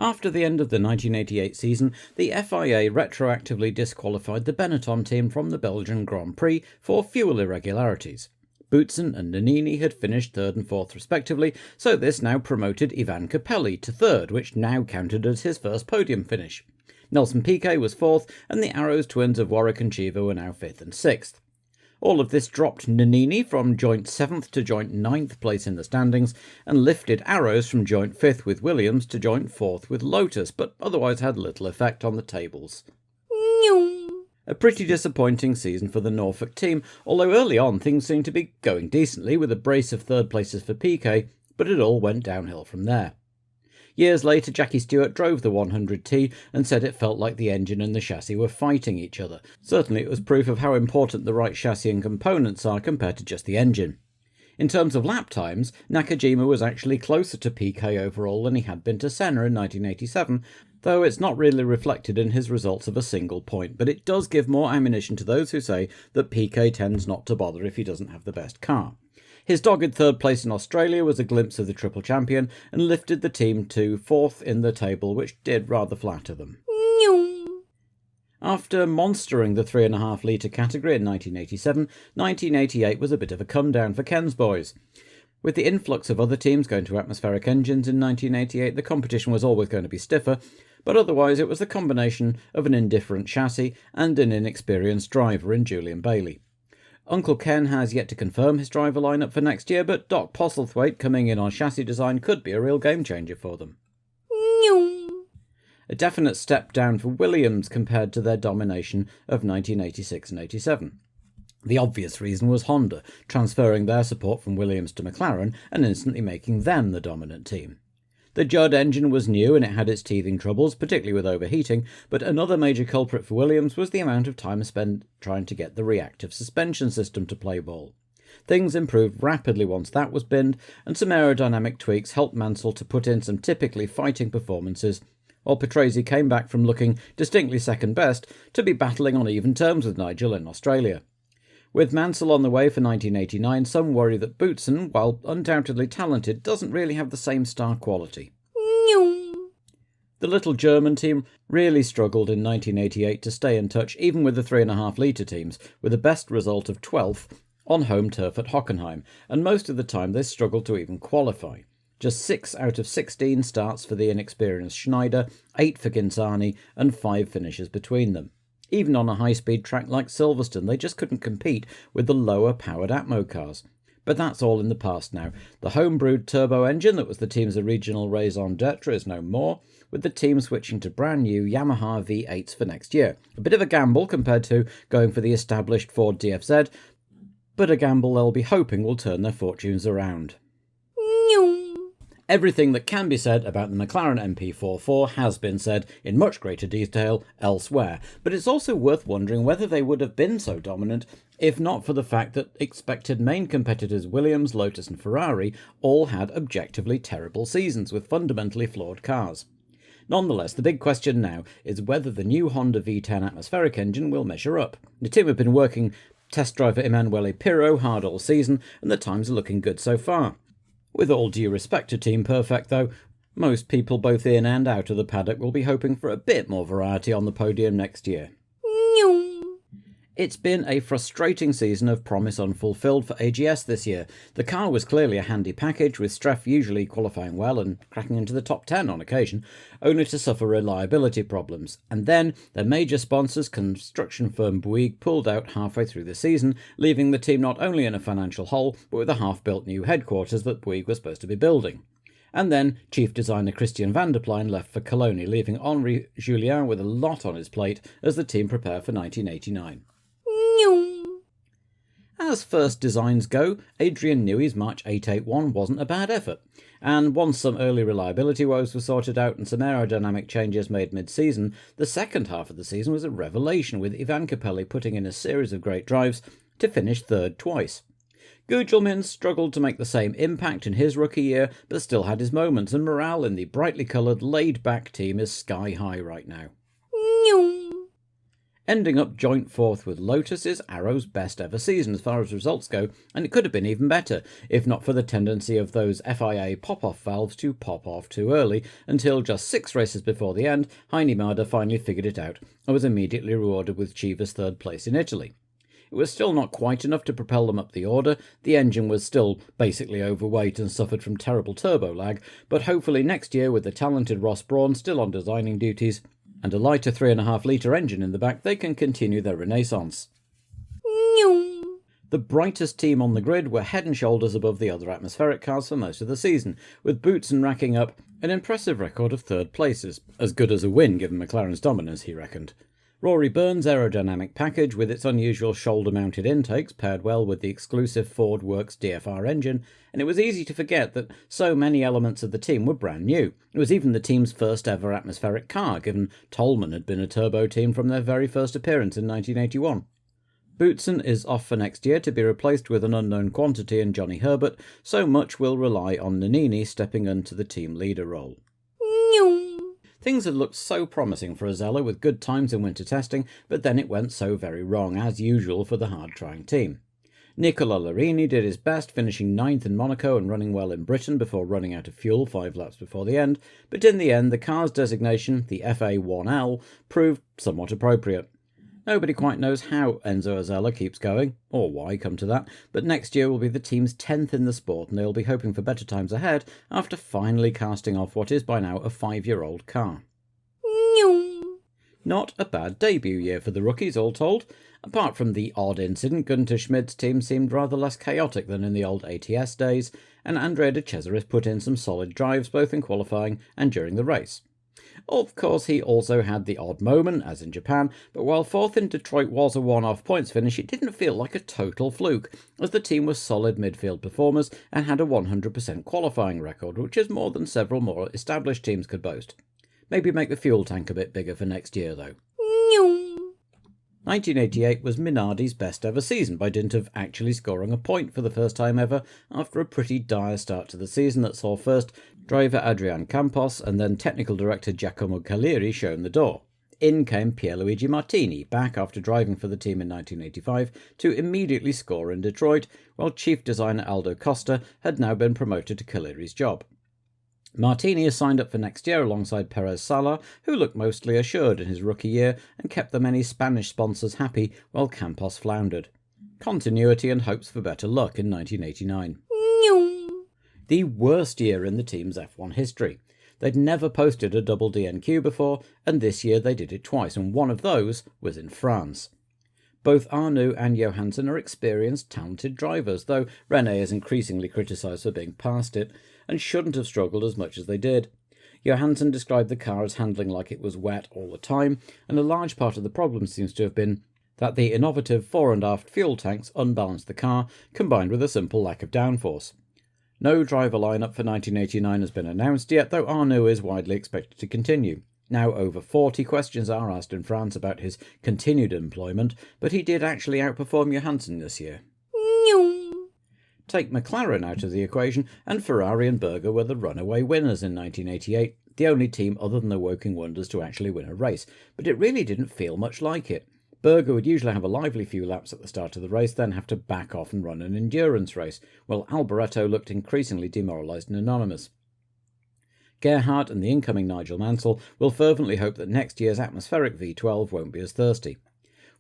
After the end of the 1988 season, the FIA retroactively disqualified the Benetton team from the Belgian Grand Prix for fuel irregularities. Boutsen and Nannini had finished 3rd and 4th respectively, so this now promoted Ivan Capelli to 3rd, which now counted as his first podium finish. Nelson Piquet was 4th, and the Arrows twins of Warwick and Cheever were now 5th and 6th. All of this dropped Nannini from joint 7th to joint 9th place in the standings, and lifted Arrows from joint 5th with Williams to joint 4th with Lotus, but otherwise had little effect on the tables. A pretty disappointing season for the Norfolk team, although early on things seemed to be going decently with a brace of 3rd places for Piquet, but it all went downhill from there. Years later, Jackie Stewart drove the 100T and said it felt like the engine and the chassis were fighting each other. Certainly it was proof of how important the right chassis and components are compared to just the engine. In terms of lap times, Nakajima was actually closer to Piquet overall than he had been to Senna in 1987, though it's not really reflected in his results of a single point, but it does give more ammunition to those who say that Piquet tends not to bother if he doesn't have the best car. His dogged 3rd place in Australia was a glimpse of the triple champion and lifted the team to 4th in the table, which did rather flatter them. After monstering the 3.5 litre category in 1987, 1988 was a bit of a come-down for Ken's boys. With the influx of other teams going to atmospheric engines in 1988, the competition was always going to be stiffer, but otherwise it was the combination of an indifferent chassis and an inexperienced driver in Julian Bailey. Uncle Ken has yet to confirm his driver lineup for next year, but Doc Postlethwaite coming in on chassis design could be a real game-changer for them. A definite step down for Williams compared to their domination of 1986 and 87. The obvious reason was Honda, transferring their support from Williams to McLaren and instantly making them the dominant team. The Judd engine was new and it had its teething troubles, particularly with overheating, but another major culprit for Williams was the amount of time spent trying to get the reactive suspension system to play ball. Things improved rapidly once that was binned, and some aerodynamic tweaks helped Mansell to put in some typically fighting performances, while Patrese came back from looking distinctly second best to be battling on even terms with Nigel in Australia. With Mansell on the way for 1989, some worry that Boutsen, while undoubtedly talented, doesn't really have the same star quality. The little German team really struggled in 1988 to stay in touch, even with the 3.5 litre teams, with a best result of 12th on home turf at Hockenheim, and most of the time they struggled to even qualify. Just 6 out of 16 starts for the inexperienced Schneider, 8 for Ginzani, and 5 finishes between them. Even on a high-speed track like Silverstone, they just couldn't compete with the lower-powered Atmo cars. But that's all in the past now. The home-brewed turbo engine that was the team's original raison d'etre is no more, with the team switching to brand-new Yamaha V8s for next year. A bit of a gamble compared to going for the established Ford DFZ, but a gamble they'll be hoping will turn their fortunes around. Everything that can be said about the McLaren MP44 has been said in much greater detail elsewhere, but it's also worth wondering whether they would have been so dominant if not for the fact that expected main competitors Williams, Lotus and Ferrari all had objectively terrible seasons with fundamentally flawed cars. Nonetheless, the big question now is whether the new Honda V10 atmospheric engine will measure up. The team have been working test driver Emanuele Pirro hard all season, and the times are looking good so far. With all due respect to Team Perfect, though, most people both in and out of the paddock will be hoping for a bit more variety on the podium next year. It's been a frustrating season of promise unfulfilled for AGS this year. The car was clearly a handy package, with Streff usually qualifying well and cracking into the top 10 on occasion, only to suffer reliability problems. And then their major sponsors, construction firm Bouygues, pulled out halfway through the season, leaving the team not only in a financial hole, but with a half-built new headquarters that Bouygues was supposed to be building. And then chief designer Christian van der Plein left for Coloni, leaving Henri Julien with a lot on his plate as the team prepare for 1989. As first designs go, Adrian Newey's March 881 wasn't a bad effort, and once some early reliability woes were sorted out and some aerodynamic changes made mid-season, the second half of the season was a revelation, with Ivan Capelli putting in a series of great drives to finish third twice. Gugelmin struggled to make the same impact in his rookie year, but still had his moments, and morale in the brightly coloured, laid-back team is sky high right now. Ending up joint fourth with Lotus is Arrow's best ever season as far as results go, and it could have been even better, if not for the tendency of those FIA pop-off valves to pop off too early, until just 6 races before the end, Heine Mada finally figured it out and was immediately rewarded with Chiva's 3rd place in Italy. It was still not quite enough to propel them up the order, the engine was still basically overweight and suffered from terrible turbo lag, but hopefully next year, with the talented Ross Brawn still on designing duties, and a lighter 3.5 litre engine in the back, they can continue their renaissance. The brightest team on the grid were head and shoulders above the other atmospheric cars for most of the season, with Boutsen racking up an impressive record of 3rd places, as good as a win given McLaren's dominance, he reckoned. Rory Byrne's aerodynamic package, with its unusual shoulder-mounted intakes, paired well with the exclusive Ford Works DFR engine, and it was easy to forget that so many elements of the team were brand new. It was even the team's first ever atmospheric car, given Tolman had been a turbo team from their very first appearance in 1981. Boutsen is off for next year to be replaced with an unknown quantity in Johnny Herbert, so much will rely on Nannini stepping into the team leader role. Things had looked so promising for Azella with good times in winter testing, but then it went so very wrong, as usual for the hard-trying team. Nicola Larini did his best, finishing 9th in Monaco and running well in Britain before running out of fuel 5 laps before the end, but in the end the car's designation, the FA1L, proved somewhat appropriate. Nobody quite knows how Enzo Azella keeps going, or why, come to that, but next year will be the team's 10th in the sport and they'll be hoping for better times ahead after finally casting off what is by now a 5-year-old car. Not a bad debut year for the rookies, all told. Apart from the odd incident, Gunter Schmidt's team seemed rather less chaotic than in the old ATS days, and Andrea de Cesaris put in some solid drives both in qualifying and during the race. Of course, he also had the odd moment, as in Japan, but while 4th in Detroit was a one-off points finish, it didn't feel like a total fluke, as the team was solid midfield performers and had a 100% qualifying record, which is more than several more established teams could boast. Maybe make the fuel tank a bit bigger for next year, though. 1988 was Minardi's best ever season by dint of actually scoring a point for the first time ever after a pretty dire start to the season that saw first driver Adrian Campos and then technical director Giacomo Caliri shown the door. In came Pierluigi Martini, back after driving for the team in 1985, to immediately score in Detroit, while chief designer Aldo Costa had now been promoted to Caliri's job. Martini is signed up for next year alongside Perez Sala, who looked mostly assured in his rookie year and kept the many Spanish sponsors happy while Campos floundered. Continuity and hopes for better luck in 1989. The worst year in the team's F1 history. They'd never posted a double DNQ before, and this year they did it twice, and one of those was in France. Both Arnoux and Johansson are experienced, talented drivers, though René is increasingly criticised for being past it, and shouldn't have struggled as much as they did. Johansson described the car as handling like it was wet all the time, and a large part of the problem seems to have been that the innovative fore and aft fuel tanks unbalanced the car, combined with a simple lack of downforce. No driver lineup for 1989 has been announced yet, though Arnoux is widely expected to continue. Now over 40 questions are asked in France about his continued employment, but he did actually outperform Johansson this year. Take McLaren out of the equation, and Ferrari and Berger were the runaway winners in 1988, the only team other than the Woking Wonders to actually win a race, but it really didn't feel much like it. Berger would usually have a lively few laps at the start of the race, then have to back off and run an endurance race, while Alboreto looked increasingly demoralised and anonymous. Gerhardt and the incoming Nigel Mansell will fervently hope that next year's atmospheric V12 won't be as thirsty.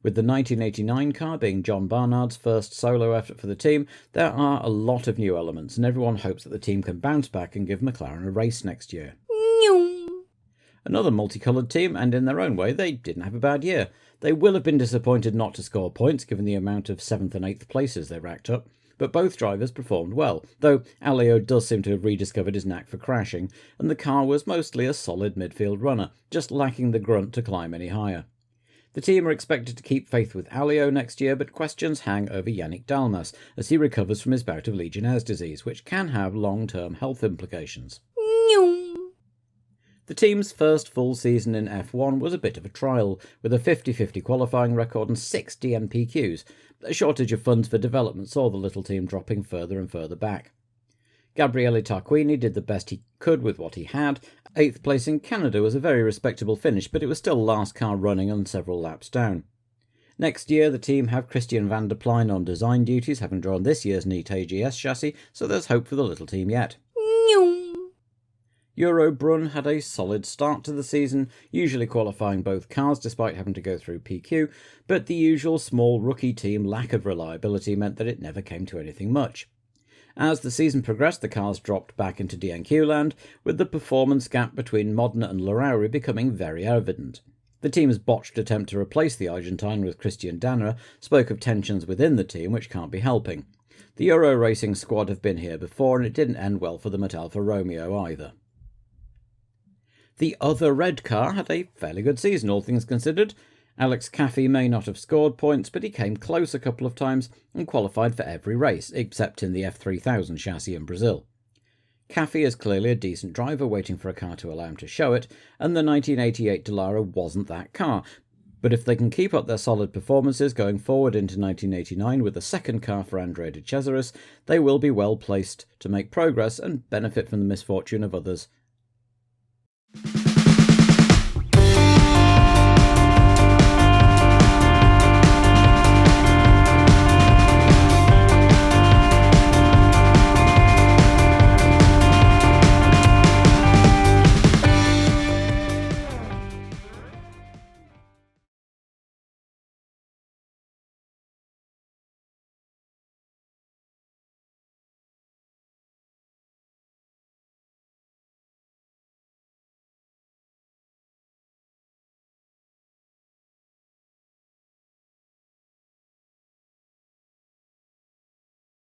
With the 1989 car being John Barnard's first solo effort for the team, there are a lot of new elements, and everyone hopes that the team can bounce back and give McLaren a race next year. Another multicoloured team, and in their own way, they didn't have a bad year. They will have been disappointed not to score points given the amount of 7th and 8th places they racked up, but both drivers performed well, though Alio does seem to have rediscovered his knack for crashing, and the car was mostly a solid midfield runner, just lacking the grunt to climb any higher. The team are expected to keep faith with Alio next year, but questions hang over Yannick Dalmas as he recovers from his bout of Legionnaire's disease, which can have long-term health implications. The team's first full season in F1 was a bit of a trial, with a 50-50 qualifying record and 6 DNPQs. A shortage of funds for development saw the little team dropping further and further back. Gabriele Tarquini did the best he could with what he had. 8th place in Canada was a very respectable finish, but it was still last car running and several laps down. Next year, the team have Christian van der Plein on design duties, having drawn this year's neat AGS chassis, so there's hope for the little team yet. Eurobrunn had a solid start to the season, usually qualifying both cars despite having to go through PQ, but the usual small rookie team lack of reliability meant that it never came to anything much. As the season progressed, the cars dropped back into DNQ land, with the performance gap between Modena and Larrauri becoming very evident. The team's botched attempt to replace the Argentine with Christian Danner spoke of tensions within the team which can't be helping. The Euro Racing squad have been here before, and it didn't end well for them at Alfa Romeo either. The other red car had a fairly good season, all things considered. Alex Caffey may not have scored points, but he came close a couple of times and qualified for every race, except in the F3000 chassis in Brazil. Caffey is clearly a decent driver waiting for a car to allow him to show it, and the 1988 Dallara wasn't that car. But if they can keep up their solid performances going forward into 1989 with a second car for Andrea de Cesaris, they will be well placed to make progress and benefit from the misfortune of others